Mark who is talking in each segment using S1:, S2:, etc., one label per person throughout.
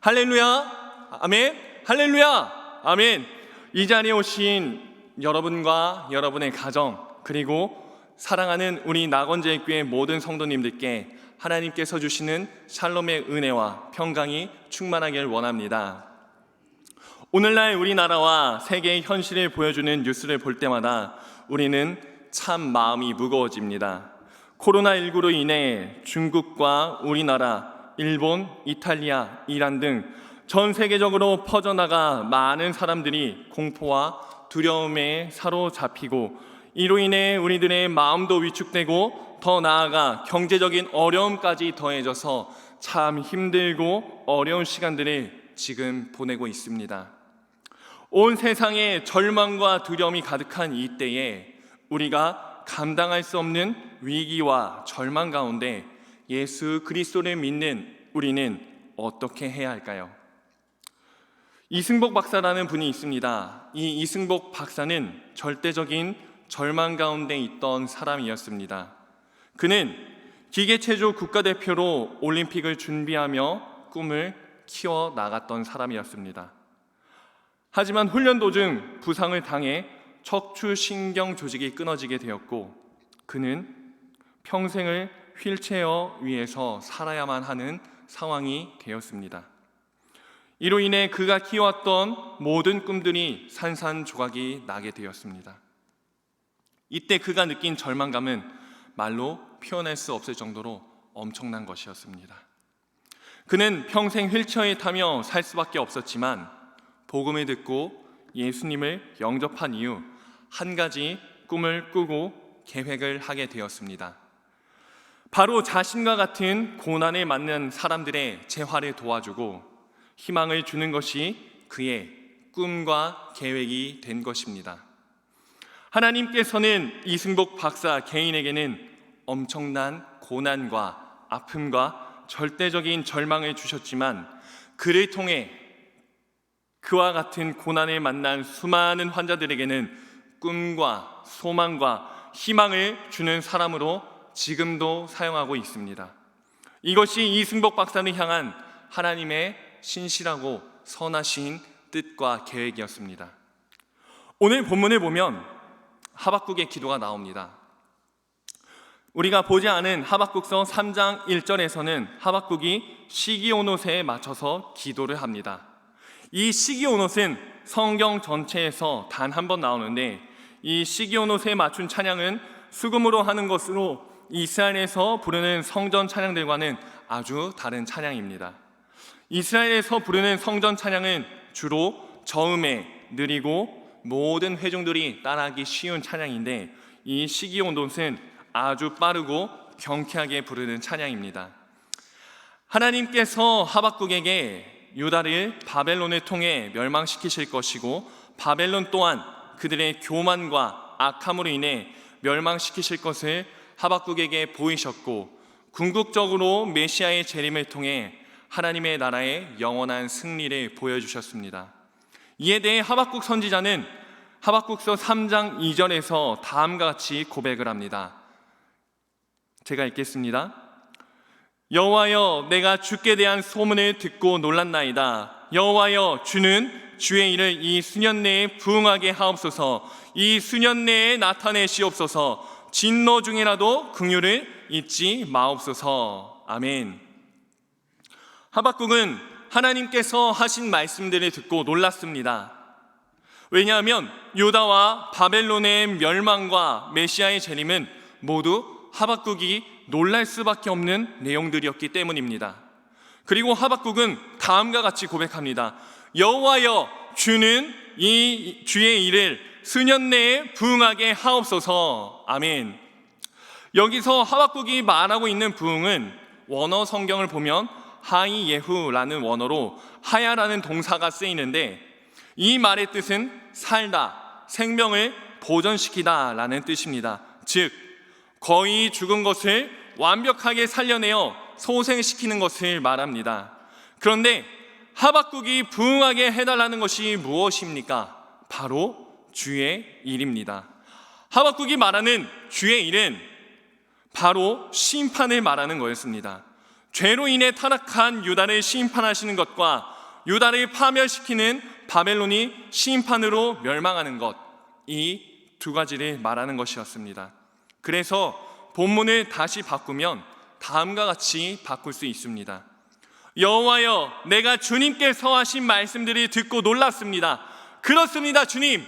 S1: 할렐루야, 아멘. 할렐루야, 아멘. 이 자리에 오신 여러분과 여러분의 가정, 그리고 사랑하는 우리 낙원제일교회 모든 성도님들께 하나님께서 주시는 샬롬의 은혜와 평강이 충만하길 원합니다. 오늘날 우리나라와 세계의 현실을 보여주는 뉴스를 볼 때마다 우리는 참 마음이 무거워집니다. 코로나19로 인해 중국과 우리나라, 일본, 이탈리아, 이란 등 전 세계적으로 퍼져나가 많은 사람들이 공포와 두려움에 사로잡히고, 이로 인해 우리들의 마음도 위축되고 더 나아가 경제적인 어려움까지 더해져서 참 힘들고 어려운 시간들을 지금 보내고 있습니다. 온 세상에 절망과 두려움이 가득한 이 때에 우리가 감당할 수 없는 위기와 절망 가운데 예수 그리스도를 믿는 우리는 어떻게 해야 할까요? 이승복 박사라는 분이 있습니다. 이 이승복 박사는 절대적인 절망 가운데 있던 사람이었습니다. 그는 기계체조 국가대표로 올림픽을 준비하며 꿈을 키워나갔던 사람이었습니다. 하지만 훈련 도중 부상을 당해 척추신경 조직이 끊어지게 되었고, 그는 평생을 휠체어 위에서 살아야만 하는 상황이 되었습니다. 이로 인해 그가 키워왔던 모든 꿈들이 산산조각이 나게 되었습니다. 이때 그가 느낀 절망감은 말로 표현할 수 없을 정도로 엄청난 것이었습니다. 그는 평생 휠체어에 타며 살 수밖에 없었지만 복음을 듣고 예수님을 영접한 이후 한 가지 꿈을 꾸고 계획을 하게 되었습니다. 바로 자신과 같은 고난을 맞는 사람들의 재활을 도와주고 희망을 주는 것이 그의 꿈과 계획이 된 것입니다. 하나님께서는 이승복 박사 개인에게는 엄청난 고난과 아픔과 절대적인 절망을 주셨지만, 그를 통해 그와 같은 고난을 만난 수많은 환자들에게는 꿈과 소망과 희망을 주는 사람으로 지금도 사용하고 있습니다. 이것이 이승복 박사를 향한 하나님의 신실하고 선하신 뜻과 계획이었습니다. 오늘 본문을 보면 하박국의 기도가 나옵니다. 우리가 보지 않은 하박국서 3장 1절에서는 하박국이 시기온옷에 맞춰서 기도를 합니다. 이 시기온옷은 성경 전체에서 단 한 번 나오는데, 이 시기온옷에 맞춘 찬양은 수금으로 하는 것으로 이스라엘에서 부르는 성전 찬양들과는 아주 다른 찬양입니다. 이스라엘에서 부르는 성전 찬양은 주로 저음에 느리고 모든 회중들이 따라하기 쉬운 찬양인데, 이 시기온옷은 아주 빠르고 경쾌하게 부르는 찬양입니다. 하나님께서 하박국에게 유다를 바벨론을 통해 멸망시키실 것이고, 바벨론 또한 그들의 교만과 악함으로 인해 멸망시키실 것을 하박국에게 보이셨고, 궁극적으로 메시아의 재림을 통해 하나님의 나라의 영원한 승리를 보여주셨습니다. 이에 대해 하박국 선지자는 하박국서 3장 2절에서 다음과 같이 고백을 합니다. 제가 읽겠습니다. 여호와여, 내가 주께 대한 소문을 듣고 놀랐나이다. 여호와여, 주는 주의 일을 이 수년 내에 부응하게 하옵소서. 이 수년 내에 나타내시옵소서. 진노 중이라도 긍휼을 잊지 마옵소서. 아멘. 하박국은 하나님께서 하신 말씀들을 듣고 놀랐습니다. 왜냐하면 유다와 바벨론의 멸망과 메시아의 재림은 모두 하박국이 놀랄 수밖에 없는 내용들이었기 때문입니다. 그리고 하박국은 다음과 같이 고백합니다. 여호와여, 주는 이 주의 일을 수년 내에 부응하게 하옵소서. 아멘. 여기서 하박국이 말하고 있는 부응은 원어 성경을 보면 하이예후라는 원어로 하야라는 동사가 쓰이는데, 이 말의 뜻은 살다, 생명을 보존시키다 라는 뜻입니다. 즉 거의 죽은 것을 완벽하게 살려내어 소생시키는 것을 말합니다. 그런데 하박국이 부응하게 해달라는 것이 무엇입니까? 바로 주의 일입니다. 하박국이 말하는 주의 일은 바로 심판을 말하는 거였습니다. 죄로 인해 타락한 유다를 심판하시는 것과 유다를 파멸시키는 바벨론이 심판으로 멸망하는 것, 이 두 가지를 말하는 것이었습니다. 그래서 본문을 다시 바꾸면 다음과 같이 바꿀 수 있습니다. 여호와여, 내가 주님께서 하신 말씀들을 듣고 놀랐습니다. 그렇습니다, 주님.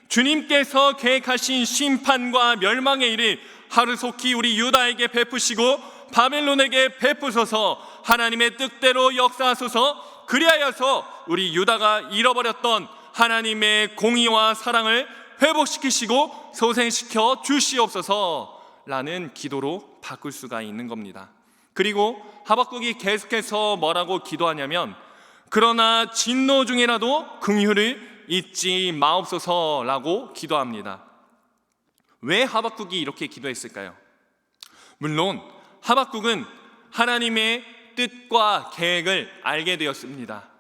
S1: 주님께서 계획하신 심판과 멸망의 일을 하루속히 우리 유다에게 베푸시고 바벨론에게 베푸소서. 하나님의 뜻대로 역사하소서. 그리하여서 우리 유다가 잃어버렸던 하나님의 공의와 사랑을 회복시키시고 소생시켜 주시옵소서 라는 기도로 바꿀 수가 있는 겁니다. 그리고 하박국이 계속해서 뭐라고 기도하냐면, 그러나 진노 중에라도 긍휼을 잊지 마옵소서라고 기도합니다. 왜 하박국이 이렇게 기도했을까요? 물론 하박국은 하나님의 뜻과 계획을 알게 되었습니다.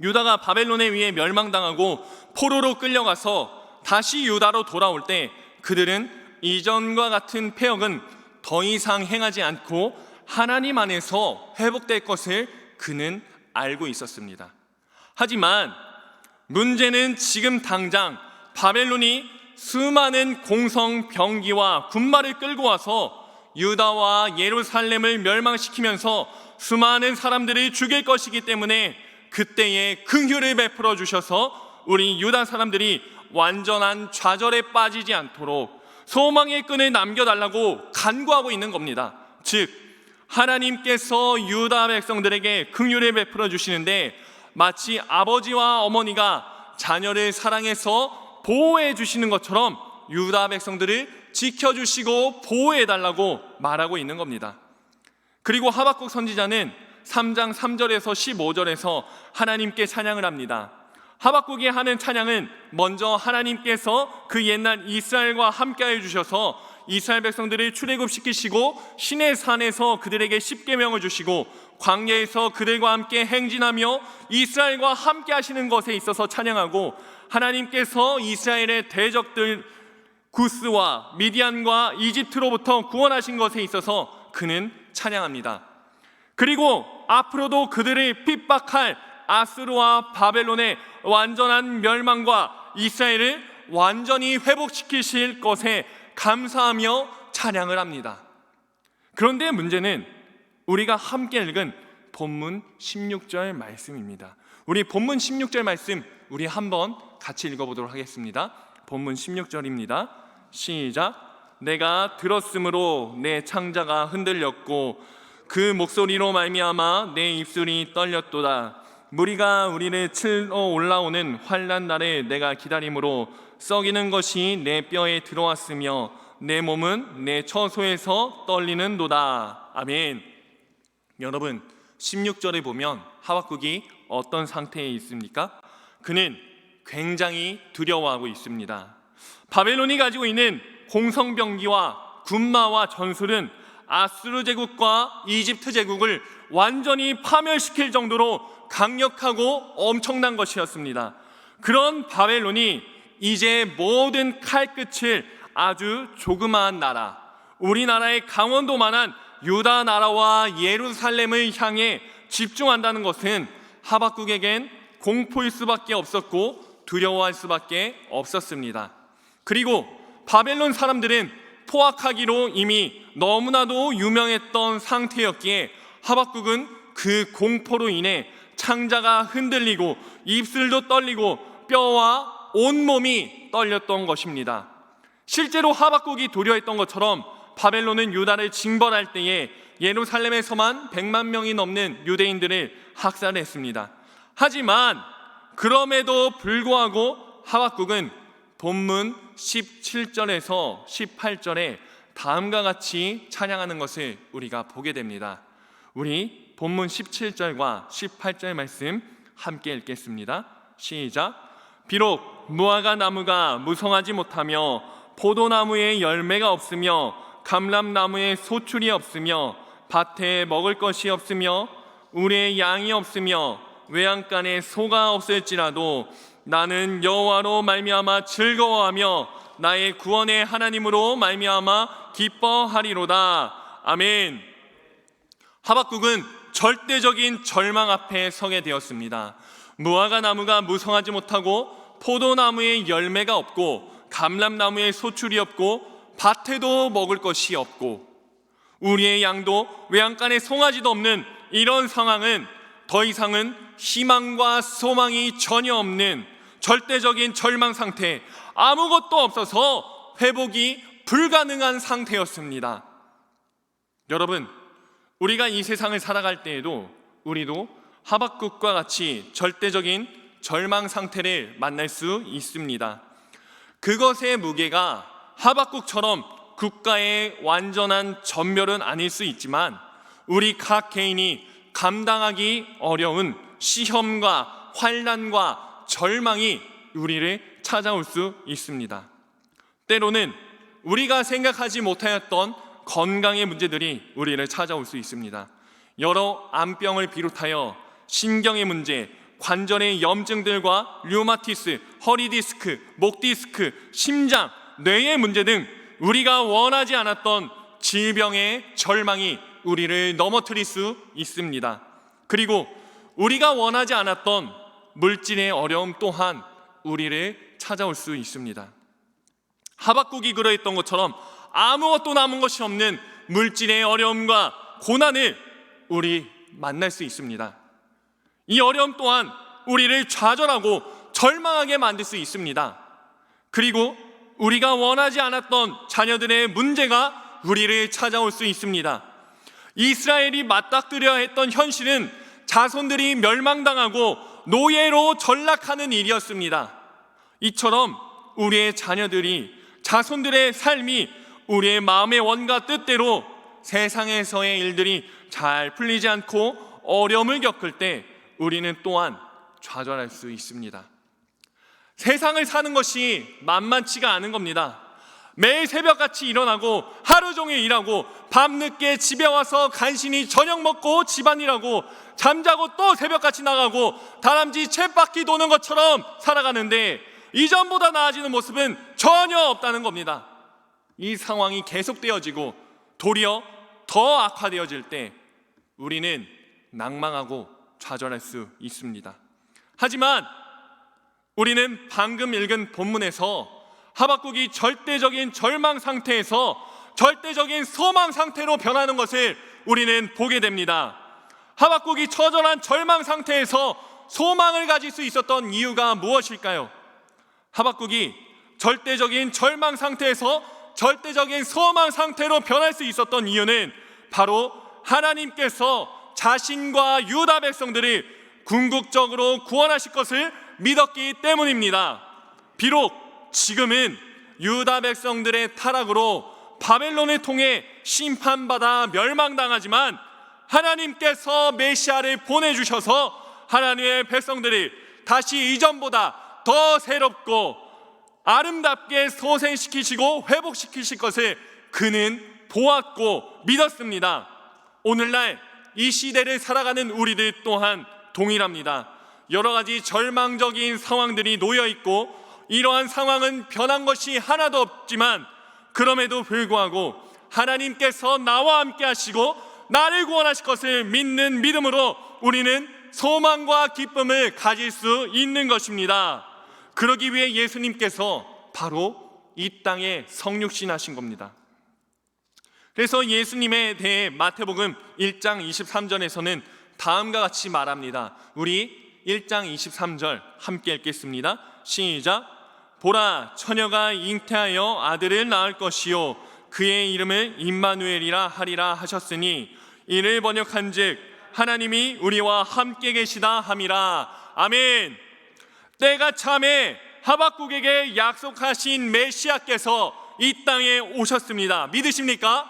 S1: 유다가 바벨론에 의해 멸망당하고 포로로 끌려가서 다시 유다로 돌아올 때 그들은 이전과 같은 패역은 더 이상 행하지 않고 하나님 안에서 회복될 것을 그는 알고 있었습니다. 하지만 문제는 지금 당장 바벨론이 수많은 공성 병기와 군마를 끌고 와서 유다와 예루살렘을 멸망시키면서 수많은 사람들을 죽일 것이기 때문에 그때에 긍휼을 베풀어 주셔서 우리 유다 사람들이 완전한 좌절에 빠지지 않도록 소망의 끈을 남겨달라고 간구하고 있는 겁니다. 즉 하나님께서 유다 백성들에게 긍휼을 베풀어 주시는데 마치 아버지와 어머니가 자녀를 사랑해서 보호해 주시는 것처럼 유다 백성들을 지켜주시고 보호해달라고 말하고 있는 겁니다. 그리고 하박국 선지자는 3장 3절에서 15절에서 하나님께 찬양을 합니다. 하박국이 하는 찬양은 먼저 하나님께서 그 옛날 이스라엘과 함께해 주셔서 이스라엘 백성들을 출애굽시키시고 시내 산에서 그들에게 십계명을 주시고 광야에서 그들과 함께 행진하며 이스라엘과 함께 하시는 것에 있어서 찬양하고, 하나님께서 이스라엘의 대적들 구스와 미디안과 이집트로부터 구원하신 것에 있어서 그는 찬양합니다. 그리고 앞으로도 그들을 핍박할 아수르와 바벨론의 완전한 멸망과 이스라엘을 완전히 회복시키실 것에 감사하며 찬양을 합니다. 그런데 문제는 우리가 함께 읽은 본문 16절 말씀입니다. 우리 본문 16절 말씀 우리 한번 같이 읽어보도록 하겠습니다. 본문 16절입니다. 시작. 내가 들었으므로 내 창자가 흔들렸고 그 목소리로 말미암아 내 입술이 떨렸도다. 무리가 우리를 치러 올라오는 환난 날에 내가 기다림으로 썩이는 것이 내 뼈에 들어왔으며 내 몸은 내 처소에서 떨리는도다. 아멘. 여러분, 16절에 보면 하박국이 어떤 상태에 있습니까? 그는 굉장히 두려워하고 있습니다. 바벨론이 가지고 있는 공성병기와 군마와 전술은 아수르 제국과 이집트 제국을 완전히 파멸시킬 정도로 강력하고 엄청난 것이었습니다. 그런 바벨론이 이제 모든 칼끝을 아주 조그마한 나라, 우리나라의 강원도만한 유다 나라와 예루살렘을 향해 집중한다는 것은 하박국에겐 공포일 수밖에 없었고 두려워할 수밖에 없었습니다. 그리고 바벨론 사람들은 포악하기로 이미 너무나도 유명했던 상태였기에 하박국은 그 공포로 인해 창자가 흔들리고 입술도 떨리고 뼈와 온몸이 떨렸던 것입니다. 실제로 하박국이 두려워했던 것처럼 바벨론은 유다를 징벌할 때에 예루살렘에서만 100만 명이 넘는 유대인들을 학살했습니다. 하지만 그럼에도 불구하고 하박국은 본문 17절에서 18절에 다음과 같이 찬양하는 것을 우리가 보게 됩니다. 우리 본문 17절과 18절 말씀 함께 읽겠습니다. 시작. 비록 무화과 나무가 무성하지 못하며 포도나무에 열매가 없으며 감람나무에 소출이 없으며 밭에 먹을 것이 없으며 우리의 양이 없으며 외양간에 소가 없을지라도 나는 여호와로 말미암아 즐거워하며 나의 구원의 하나님으로 말미암아 기뻐하리로다. 아멘. 하박국은 절대적인 절망 앞에 서게 되었습니다. 무화과 나무가 무성하지 못하고 포도나무에 열매가 없고 감람나무에 소출이 없고 밭에도 먹을 것이 없고 우리의 양도 외양간에 송아지도 없는 이런 상황은 더 이상은 희망과 소망이 전혀 없는 절대적인 절망 상태, 아무것도 없어서 회복이 불가능한 상태였습니다. 여러분, 우리가 이 세상을 살아갈 때에도 우리도 하박국과 같이 절대적인 절망 상태를 만날 수 있습니다. 그것의 무게가 하박국처럼 국가의 완전한 전멸은 아닐 수 있지만 우리 각 개인이 감당하기 어려운 시험과 환난과 절망이 우리를 찾아올 수 있습니다. 때로는 우리가 생각하지 못하였던 건강의 문제들이 우리를 찾아올 수 있습니다. 여러 암병을 비롯하여 신경의 문제, 관절의 염증들과 류마티스, 허리 디스크, 목 디스크, 심장, 뇌의 문제 등 우리가 원하지 않았던 질병의 절망이 우리를 넘어뜨릴 수 있습니다. 그리고 우리가 원하지 않았던 물질의 어려움 또한 우리를 찾아올 수 있습니다. 하박국이 그러했던 것처럼 아무것도 남은 것이 없는 물질의 어려움과 고난을 우리 만날 수 있습니다. 이 어려움 또한 우리를 좌절하고 절망하게 만들 수 있습니다. 그리고 우리가 원하지 않았던 자녀들의 문제가 우리를 찾아올 수 있습니다. 이스라엘이 맞닥뜨려야 했던 현실은 자손들이 멸망당하고 노예로 전락하는 일이었습니다. 이처럼 우리의 자녀들이, 자손들의 삶이 우리의 마음의 원과 뜻대로 세상에서의 일들이 잘 풀리지 않고 어려움을 겪을 때 우리는 또한 좌절할 수 있습니다. 세상을 사는 것이 만만치가 않은 겁니다. 매일 새벽같이 일어나고 하루 종일 일하고 밤늦게 집에 와서 간신히 저녁 먹고 집안일하고 잠자고 또 새벽같이 나가고 다람쥐 쳇바퀴 도는 것처럼 살아가는데 이전보다 나아지는 모습은 전혀 없다는 겁니다. 이 상황이 계속되어지고 도리어 더 악화되어질 때 우리는 낭망하고 좌절할 수 있습니다. 하지만 우리는 방금 읽은 본문에서 하박국이 절대적인 절망 상태에서 절대적인 소망 상태로 변하는 것을 우리는 보게 됩니다. 하박국이 처절한 절망 상태에서 소망을 가질 수 있었던 이유가 무엇일까요? 하박국이 절대적인 절망 상태에서 절대적인 소망 상태로 변할 수 있었던 이유는 바로 하나님께서 자신과 유다 백성들을 궁극적으로 구원하실 것을 믿었기 때문입니다. 비록 지금은 유다 백성들의 타락으로 바벨론을 통해 심판받아 멸망당하지만 하나님께서 메시아를 보내주셔서 하나님의 백성들을 다시 이전보다 더 새롭고 아름답게 소생시키시고 회복시키실 것을 그는 보았고 믿었습니다. 오늘날 이 시대를 살아가는 우리들 또한 동일합니다. 여러 가지 절망적인 상황들이 놓여 있고 이러한 상황은 변한 것이 하나도 없지만 그럼에도 불구하고 하나님께서 나와 함께 하시고 나를 구원하실 것을 믿는 믿음으로 우리는 소망과 기쁨을 가질 수 있는 것입니다. 그러기 위해 예수님께서 바로 이 땅에 성육신하신 겁니다. 그래서 예수님에 대해 마태복음 1장 23절에서는 다음과 같이 말합니다. 우리 1장 23절 함께 읽겠습니다. 시작. 보라, 처녀가 잉태하여 아들을 낳을 것이요 그의 이름을 임마누엘이라 하리라 하셨으니 이를 번역한즉 하나님이 우리와 함께 계시다 함이라. 아멘. 때가 참에 하박국에게 약속하신 메시아께서 이 땅에 오셨습니다. 믿으십니까?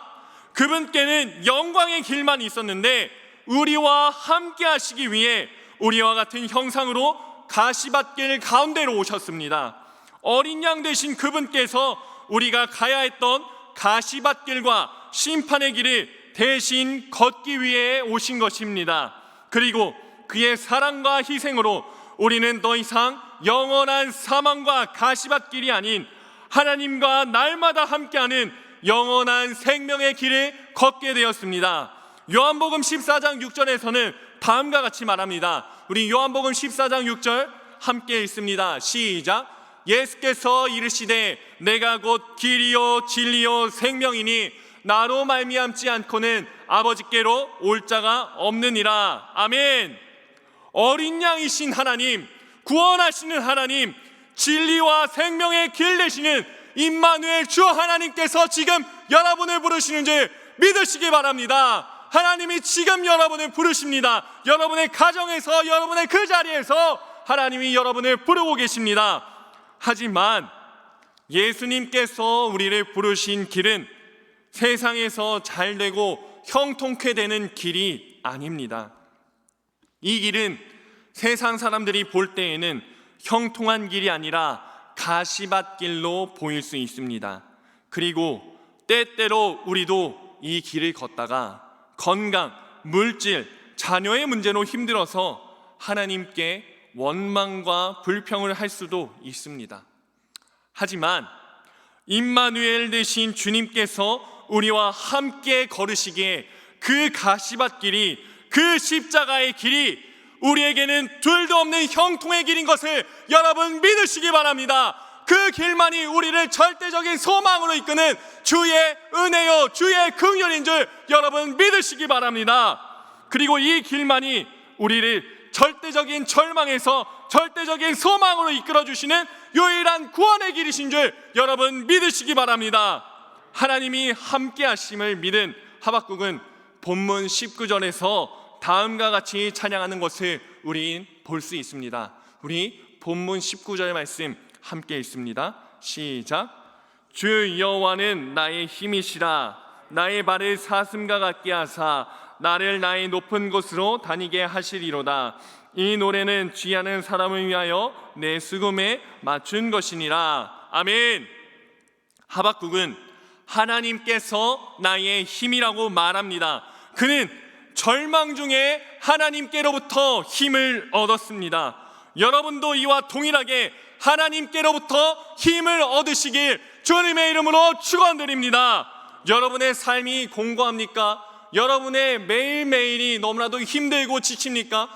S1: 그분께는 영광의 길만 있었는데 우리와 함께 하시기 위해 우리와 같은 형상으로 가시밭길 가운데로 오셨습니다. 어린 양 되신 그분께서 우리가 가야 했던 가시밭길과 심판의 길을 대신 걷기 위해 오신 것입니다. 그리고 그의 사랑과 희생으로 우리는 더 이상 영원한 사망과 가시밭길이 아닌 하나님과 날마다 함께하는 영원한 생명의 길을 걷게 되었습니다. 요한복음 14장 6절에서는 다음과 같이 말합니다. 우리 요한복음 14장 6절 함께 읽습니다. 시작. 예수께서 이르시되 내가 곧 길이요 진리요 생명이니 나로 말미암지 않고는 아버지께로 올 자가 없느니라. 아멘. 어린 양이신 하나님, 구원하시는 하나님, 진리와 생명의 길 되시는 임마누엘 주 하나님께서 지금 여러분을 부르시는 줄 믿으시기 바랍니다. 하나님이 지금 여러분을 부르십니다. 여러분의 가정에서, 여러분의 그 자리에서 하나님이 여러분을 부르고 계십니다. 하지만 예수님께서 우리를 부르신 길은 세상에서 잘되고 형통케 되는 길이 아닙니다. 이 길은 세상 사람들이 볼 때에는 형통한 길이 아니라 가시밭길로 보일 수 있습니다. 그리고 때때로 우리도 이 길을 걷다가 건강, 물질, 자녀의 문제로 힘들어서 하나님께 원망과 불평을 할 수도 있습니다. 하지만 임마누엘 되신 주님께서 우리와 함께 걸으시기에 그 가시밭길이, 그 십자가의 길이 우리에게는 둘도 없는 형통의 길인 것을 여러분 믿으시기 바랍니다. 그 길만이 우리를 절대적인 소망으로 이끄는 주의 은혜요 주의 긍휼인 줄 여러분 믿으시기 바랍니다. 그리고 이 길만이 우리를 절대적인 절망에서 절대적인 소망으로 이끌어주시는 유일한 구원의 길이신 줄 여러분 믿으시기 바랍니다. 하나님이 함께 하심을 믿은 하박국은 본문 19절에서 다음과 같이 찬양하는 것을 우리 볼 수 있습니다. 우리 본문 19절 말씀 함께 읽습니다. 시작. 주 여호와는 나의 힘이시라. 나의 발을 사슴과 같게 하사 나를 나의 높은 곳으로 다니게 하시리로다. 이 노래는 취하는 사람을 위하여 내 수금에 맞춘 것이니라. 아멘. 하박국은 하나님께서 나의 힘이라고 말합니다. 그는 절망 중에 하나님께로부터 힘을 얻었습니다. 여러분도 이와 동일하게 하나님께로부터 힘을 얻으시길 주님의 이름으로 축원드립니다. 여러분의 삶이 공고합니까? 여러분의 매일매일이 너무나도 힘들고 지칩니까?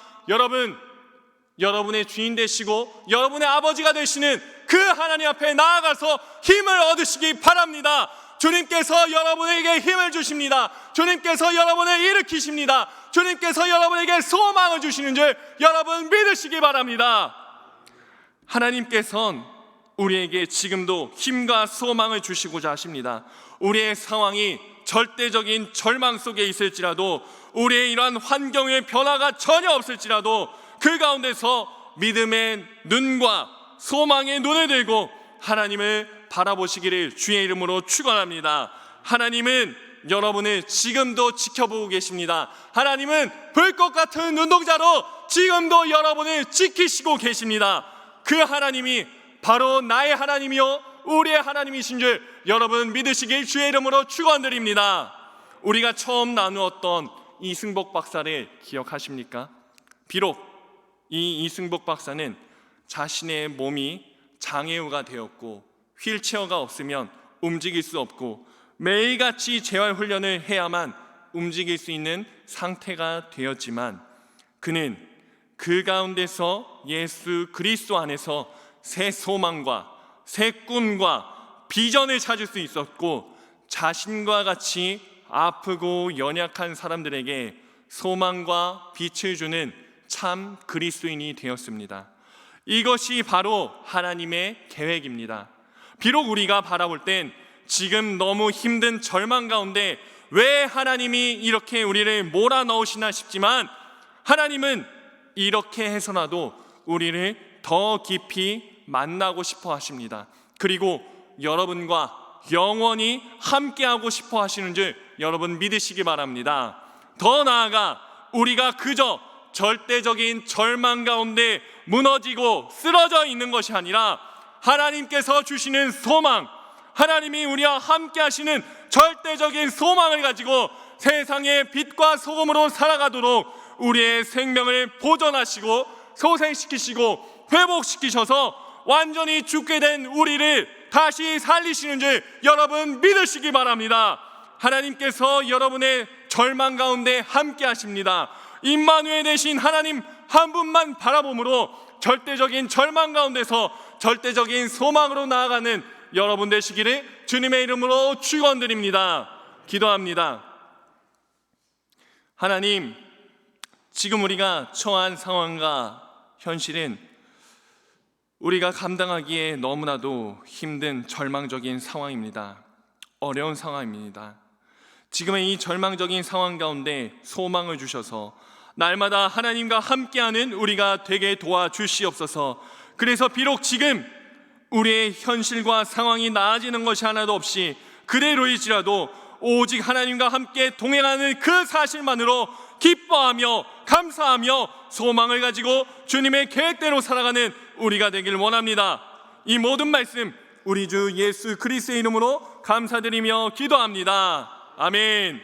S1: 여러분의 주인 되시고 여러분의 아버지가 되시는 그 하나님 앞에 나아가서 힘을 얻으시기 바랍니다. 주님께서 여러분에게 힘을 주십니다. 주님께서 여러분을 일으키십니다. 주님께서 여러분에게 소망을 주시는 줄 여러분 믿으시기 바랍니다. 하나님께서는 우리에게 지금도 힘과 소망을 주시고자 하십니다. 우리의 상황이 절대적인 절망 속에 있을지라도, 우리의 이러한 환경의 변화가 전혀 없을지라도 그 가운데서 믿음의 눈과 소망의 눈을 들고 하나님을 바라보시기를 주의 이름으로 축원합니다. 하나님은 여러분을 지금도 지켜보고 계십니다. 하나님은 불꽃 같은 눈동자로 지금도 여러분을 지키시고 계십니다. 그 하나님이 바로 나의 하나님이요 우리의 하나님이신 줄 여러분 믿으시길 주의 이름으로 축원드립니다. 우리가 처음 나누었던 이승복 박사를 기억하십니까? 비록 이 이승복 박사는 자신의 몸이 장애우가 되었고 휠체어가 없으면 움직일 수 없고 매일같이 재활훈련을 해야만 움직일 수 있는 상태가 되었지만, 그는 그 가운데서 예수 그리스도 안에서 새 소망과 새 꿈과 비전을 찾을 수 있었고, 자신과 같이 아프고 연약한 사람들에게 소망과 빛을 주는 참 그리스도인이 되었습니다. 이것이 바로 하나님의 계획입니다. 비록 우리가 바라볼 땐 지금 너무 힘든 절망 가운데 왜 하나님이 이렇게 우리를 몰아넣으시나 싶지만, 하나님은 이렇게 해서라도 우리를 더 깊이 만나고 싶어 하십니다. 그리고 여러분과 영원히 함께하고 싶어 하시는 줄 여러분 믿으시기 바랍니다. 더 나아가 우리가 그저 절대적인 절망 가운데 무너지고 쓰러져 있는 것이 아니라 하나님께서 주시는 소망, 하나님이 우리와 함께 하시는 절대적인 소망을 가지고 세상의 빛과 소금으로 살아가도록 우리의 생명을 보존하시고 소생시키시고 회복시키셔서 완전히 죽게 된 우리를 다시 살리시는 줄 여러분 믿으시기 바랍니다. 하나님께서 여러분의 절망 가운데 함께 하십니다. 임마누엘 되신 하나님 한 분만 바라봄으로 절대적인 절망 가운데서 절대적인 소망으로 나아가는 여러분 되시기를 주님의 이름으로 축원드립니다. 기도합니다. 하나님, 지금 우리가 처한 상황과 현실은 우리가 감당하기에 너무나도 힘든 절망적인 상황입니다. 어려운 상황입니다. 지금의 이 절망적인 상황 가운데 소망을 주셔서 날마다 하나님과 함께하는 우리가 되게 도와주시옵소서. 그래서 비록 지금 우리의 현실과 상황이 나아지는 것이 하나도 없이 그대로일지라도 오직 하나님과 함께 동행하는 그 사실만으로 기뻐하며 감사하며 소망을 가지고 주님의 계획대로 살아가는 우리가 되길 원합니다. 이 모든 말씀 우리 주 예수 그리스도의 이름으로 감사드리며 기도합니다. 아멘.